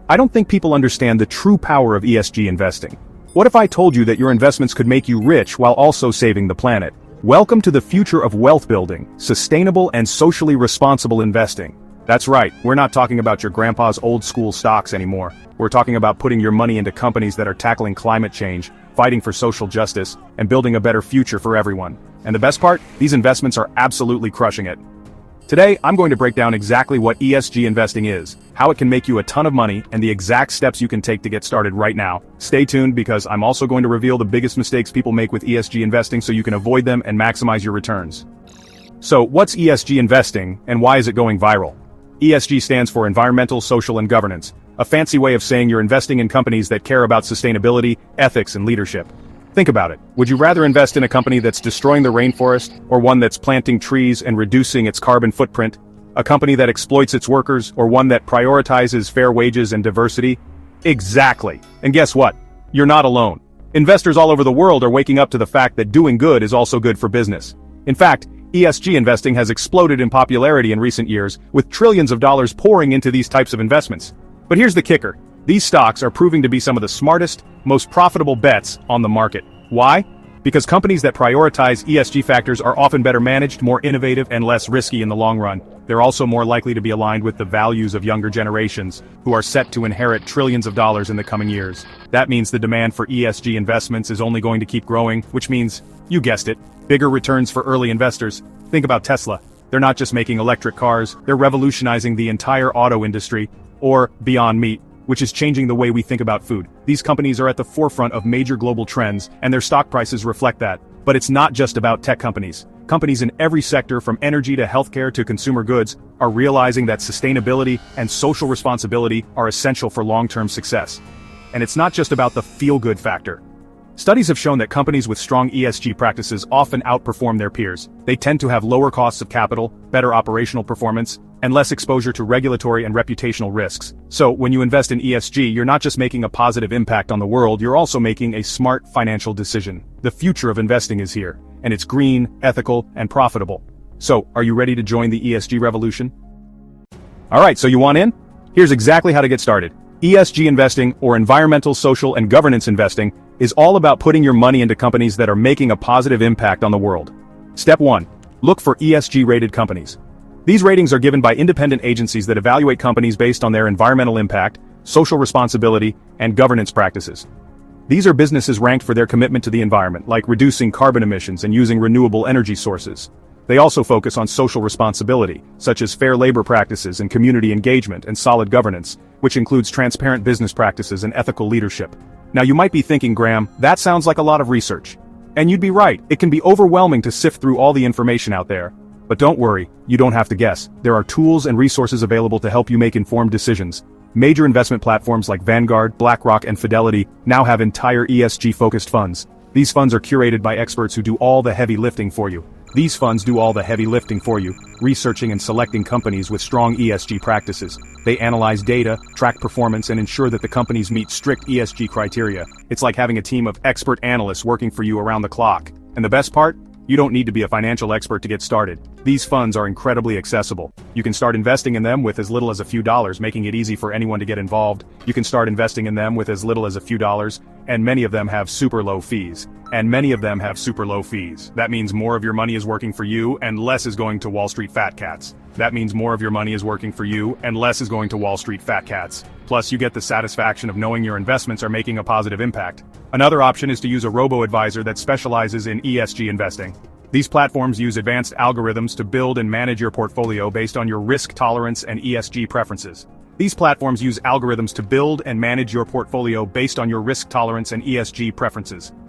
I don't think people understand the true power of ESG investing. What if I told you that your investments could make you rich while also saving the planet? Welcome to the future of wealth building, sustainable and socially responsible investing. That's right, we're not talking about your grandpa's old school stocks anymore. We're talking about putting your money into companies that are tackling climate change, fighting for social justice, and building a better future for everyone. And the best part? These investments are absolutely crushing it. Today, I'm going to break down exactly what ESG investing is, how it can make you a ton of money, and the exact steps you can take to get started right now. Stay tuned because I'm also going to reveal the biggest mistakes people make with ESG investing so you can avoid them and maximize your returns. So, what's ESG investing, and why is it going viral? ESG stands for Environmental, Social, and Governance, a fancy way of saying you're investing in companies that care about sustainability, ethics, and leadership. Think about it. Would you rather invest in a company that's destroying the rainforest, or one that's planting trees and reducing its carbon footprint? A company that exploits its workers, or one that prioritizes fair wages and diversity? Exactly. And guess what? You're not alone. Investors all over the world are waking up to the fact that doing good is also good for business. In fact, ESG investing has exploded in popularity in recent years, with trillions of dollars pouring into these types of investments. But here's the kicker. These stocks are proving to be some of the smartest, most profitable bets on the market. Why? Because companies that prioritize ESG factors are often better managed, more innovative, and less risky in the long run. They're also more likely to be aligned with the values of younger generations, who are set to inherit trillions of dollars in the coming years. That means the demand for ESG investments is only going to keep growing, which means, you guessed it, bigger returns for early investors. Think about Tesla. They're not just making electric cars, they're revolutionizing the entire auto industry, or Beyond Meat, which is changing the way we think about food. These companies are at the forefront of major global trends, and their stock prices reflect that. But it's not just about tech companies. Companies in every sector, from energy to healthcare to consumer goods, are realizing that sustainability and social responsibility are essential for long-term success. And it's not just about the feel-good factor. Studies have shown that companies with strong ESG practices often outperform their peers. They tend to have lower costs of capital, better operational performance, and less exposure to regulatory and reputational risks. So, when you invest in ESG, you're not just making a positive impact on the world, you're also making a smart financial decision. The future of investing is here, and it's green, ethical, and profitable. So, are you ready to join the ESG revolution? Alright, so you want in? Here's exactly how to get started. ESG investing, or environmental, social, and governance investing, is all about putting your money into companies that are making a positive impact on the world. Step 1. Look for ESG-rated companies. These ratings are given by independent agencies that evaluate companies based on their environmental impact, social responsibility, and governance practices. These are businesses ranked for their commitment to the environment, like reducing carbon emissions and using renewable energy sources. They also focus on social responsibility, such as fair labor practices and community engagement and solid governance, which includes transparent business practices and ethical leadership. Now you might be thinking, Graham, that sounds like a lot of research. And you'd be right, it can be overwhelming to sift through all the information out there. But don't worry, you don't have to guess. There are tools and resources available to help you make informed decisions. Major investment platforms like Vanguard, BlackRock, and Fidelity now have entire ESG-focused funds. These funds are curated by experts who do all the heavy lifting for you. These funds do all the heavy lifting for you, researching and selecting companies with strong ESG practices. They analyze data, track performance, and ensure that the companies meet strict ESG criteria. It's like having a team of expert analysts working for you around the clock. And the best part? You don't need to be a financial expert to get started. These funds are incredibly accessible. You can start investing in them with as little as a few dollars, making it easy for anyone to get involved. You can start investing in them with as little as a few dollars, and many of them have super low fees. That means more of your money is working for you, and less is going to Wall Street fat cats. Plus, you get the satisfaction of knowing your investments are making a positive impact. Another option is to use a robo-advisor that specializes in ESG investing. These platforms use advanced algorithms to build and manage your portfolio based on your risk tolerance and ESG preferences.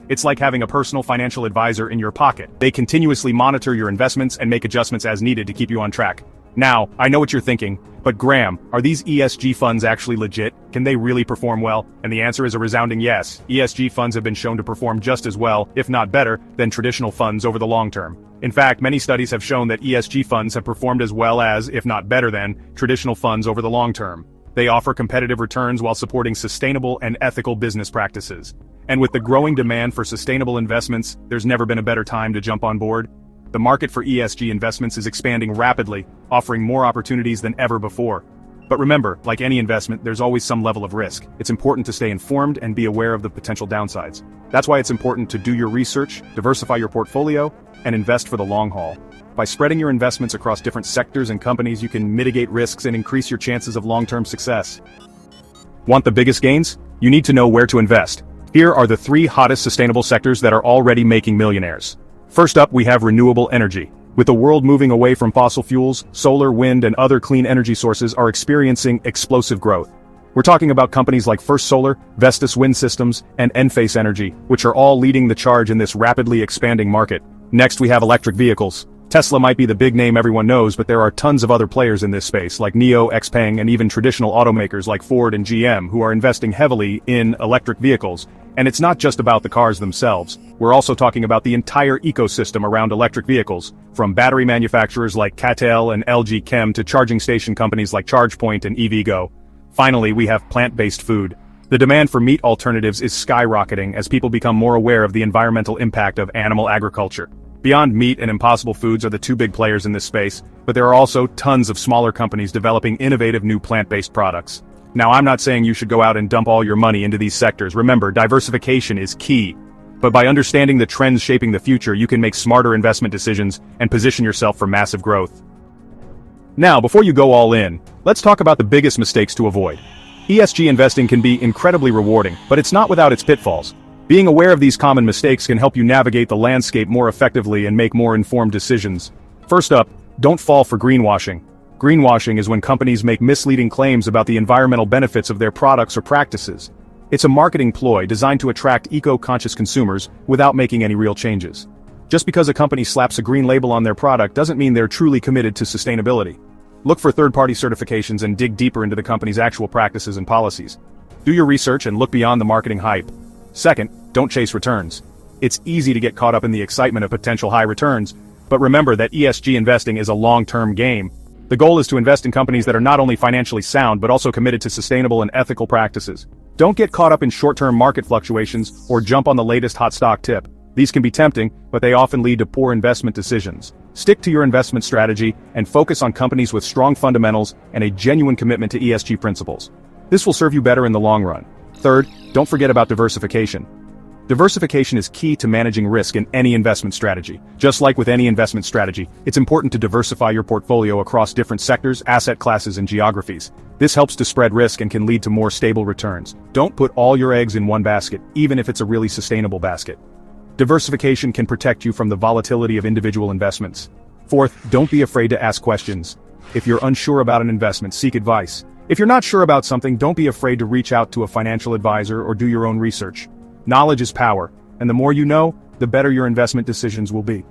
It's like having a personal financial advisor in your pocket. They continuously monitor your investments and make adjustments as needed to keep you on track. Now, I know what you're thinking, but Graham, are these ESG funds actually legit? Can they really perform well? And the answer is a resounding yes. ESG funds have been shown to perform just as well, if not better, than traditional funds over the long term. In fact, many studies have shown that ESG funds have performed as well as, if not better than, traditional funds over the long term. They offer competitive returns while supporting sustainable and ethical business practices. And with the growing demand for sustainable investments, there's never been a better time to jump on board. The market for ESG investments is expanding rapidly, offering more opportunities than ever before. But remember, like any investment, there's always some level of risk. It's important to stay informed and be aware of the potential downsides. That's why it's important to do your research, diversify your portfolio, and invest for the long haul. By spreading your investments across different sectors and companies, you can mitigate risks and increase your chances of long-term success. Want the biggest gains? You need to know where to invest. Here are the 3 hottest sustainable sectors that are already making millionaires. First up, we have renewable energy. With the world moving away from fossil fuels, solar, wind, and other clean energy sources are experiencing explosive growth. We're talking about companies like First Solar, Vestas Wind Systems, and Enphase Energy, which are all leading the charge in this rapidly expanding market. Next, we have electric vehicles. Tesla might be the big name everyone knows, but there are tons of other players in this space, like NIO, XPeng, and even traditional automakers like Ford and GM, who are investing heavily in electric vehicles. And it's not just about the cars themselves. We're also talking about the entire ecosystem around electric vehicles, from battery manufacturers like CATL and LG Chem to charging station companies like ChargePoint and EVgo. Finally, we have plant-based food. The demand for meat alternatives is skyrocketing as people become more aware of the environmental impact of animal agriculture. Beyond Meat and Impossible Foods are the 2 big players in this space, but there are also tons of smaller companies developing innovative new plant-based products. Now, I'm not saying you should go out and dump all your money into these sectors. Remember, diversification is key. But by understanding the trends shaping the future, you can make smarter investment decisions and position yourself for massive growth. Now, before you go all in, let's talk about the biggest mistakes to avoid. ESG investing can be incredibly rewarding, but it's not without its pitfalls. Being aware of these common mistakes can help you navigate the landscape more effectively and make more informed decisions. First up, don't fall for greenwashing. Greenwashing is when companies make misleading claims about the environmental benefits of their products or practices. It's a marketing ploy designed to attract eco-conscious consumers without making any real changes. Just because a company slaps a green label on their product doesn't mean they're truly committed to sustainability. Look for third-party certifications and dig deeper into the company's actual practices and policies. Do your research and look beyond the marketing hype. Second, don't chase returns. It's easy to get caught up in the excitement of potential high returns, but remember that ESG investing is a long-term game. The goal is to invest in companies that are not only financially sound but also committed to sustainable and ethical practices. Don't get caught up in short-term market fluctuations or jump on the latest hot stock tip. These can be tempting, but they often lead to poor investment decisions. Stick to your investment strategy and focus on companies with strong fundamentals and a genuine commitment to ESG principles. This will serve you better in the long run. Third, don't forget about diversification. Diversification is key to managing risk in any investment strategy. Just like with any investment strategy, it's important to diversify your portfolio across different sectors, asset classes, and geographies. This helps to spread risk and can lead to more stable returns. Don't put all your eggs in one basket, even if it's a really sustainable basket. Diversification can protect you from the volatility of individual investments. Fourth, don't be afraid to ask questions. If you're unsure about an investment, seek advice. If you're not sure about something, don't be afraid to reach out to a financial advisor or do your own research. Knowledge is power, and the more you know, the better your investment decisions will be.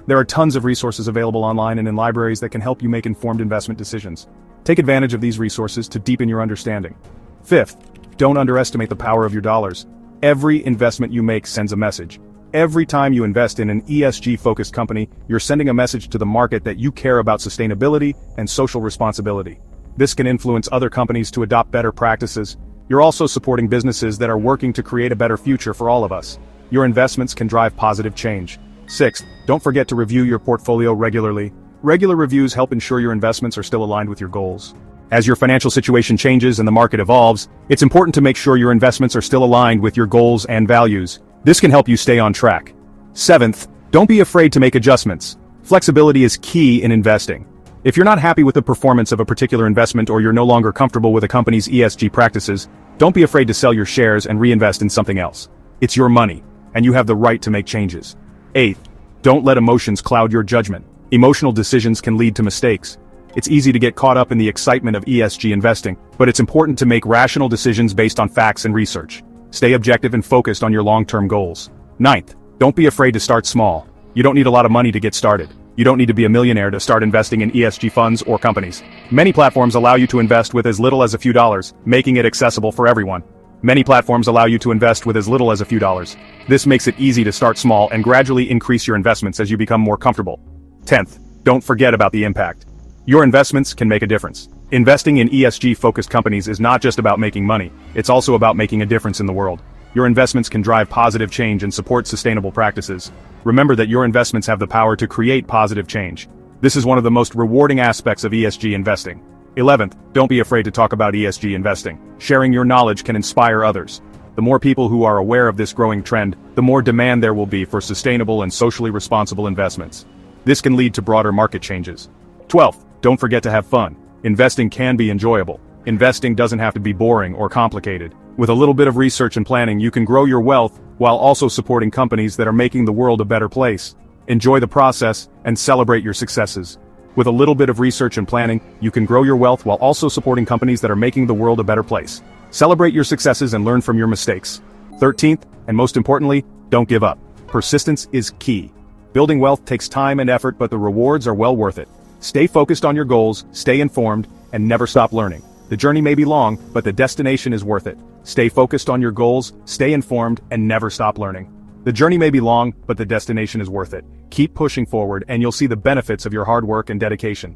There are tons of resources available online and in libraries that can help you make informed investment decisions. Take advantage of these resources to deepen your understanding. Fifth, don't underestimate the power of your dollars. Every investment you make sends a message. Every time you invest in an ESG-focused company, you're sending a message to the market that you care about sustainability and social responsibility. This can influence other companies to adopt better practices. You're also supporting businesses that are working to create a better future for all of us. Your investments can drive positive change. Sixth, don't forget to review your portfolio regularly. Regular reviews help ensure your investments are still aligned with your goals. As your financial situation changes and the market evolves, it's important to make sure your investments are still aligned with your goals and values. This can help you stay on track. Seventh, don't be afraid to make adjustments. Flexibility is key in investing. If you're not happy with the performance of a particular investment or you're no longer comfortable with a company's ESG practices, don't be afraid to sell your shares and reinvest in something else. It's your money, and you have the right to make changes. Eighth, don't let emotions cloud your judgment. Emotional decisions can lead to mistakes. It's easy to get caught up in the excitement of ESG investing, but it's important to make rational decisions based on facts and research. Stay objective and focused on your long-term goals. Ninth, don't be afraid to start small. You don't need a lot of money to get started. You don't need to be a millionaire to start investing in ESG funds or companies. Many platforms allow you to invest with as little as a few dollars, making it accessible for everyone. Many platforms allow you to invest with as little as a few dollars. This makes it easy to start small and gradually increase your investments as you become more comfortable. 10th, don't forget about the impact. Your investments can make a difference. Investing in ESG-focused companies is not just about making money, it's also about making a difference in the world. Your investments can drive positive change and support sustainable practices. Remember that your investments have the power to create positive change. This is one of the most rewarding aspects of ESG investing. 11th, don't be afraid to talk about ESG investing. Sharing your knowledge can inspire others. The more people who are aware of this growing trend, the more demand there will be for sustainable and socially responsible investments. This can lead to broader market changes. 12th, don't forget to have fun. Investing can be enjoyable. Investing doesn't have to be boring or complicated. With a little bit of research and planning, you can grow your wealth while also supporting companies that are making the world a better place. Enjoy the process and celebrate your successes. With a little bit of research and planning, you can grow your wealth while also supporting companies that are making the world a better place. Celebrate your successes and learn from your mistakes. 13th, and most importantly, don't give up. Persistence is key. Building wealth takes time and effort, but the rewards are well worth it. Stay focused on your goals, stay informed, and never stop learning. The journey may be long, but the destination is worth it. Stay focused on your goals, stay informed, and never stop learning. The journey may be long, but the destination is worth it. Keep pushing forward and you'll see the benefits of your hard work and dedication.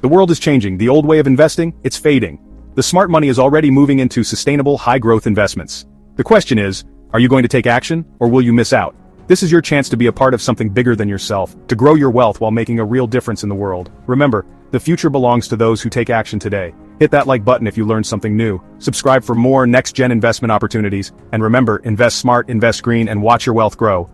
The world is changing. The old way of investing, it's fading. The smart money is already moving into sustainable, high-growth investments. The question is, are you going to take action, or will you miss out? This is your chance to be a part of something bigger than yourself, to grow your wealth while making a real difference in the world. Remember, the future belongs to those who take action today. Hit that like button if you learned something new. Subscribe for more next-gen investment opportunities. And remember, invest smart, invest green, and watch your wealth grow.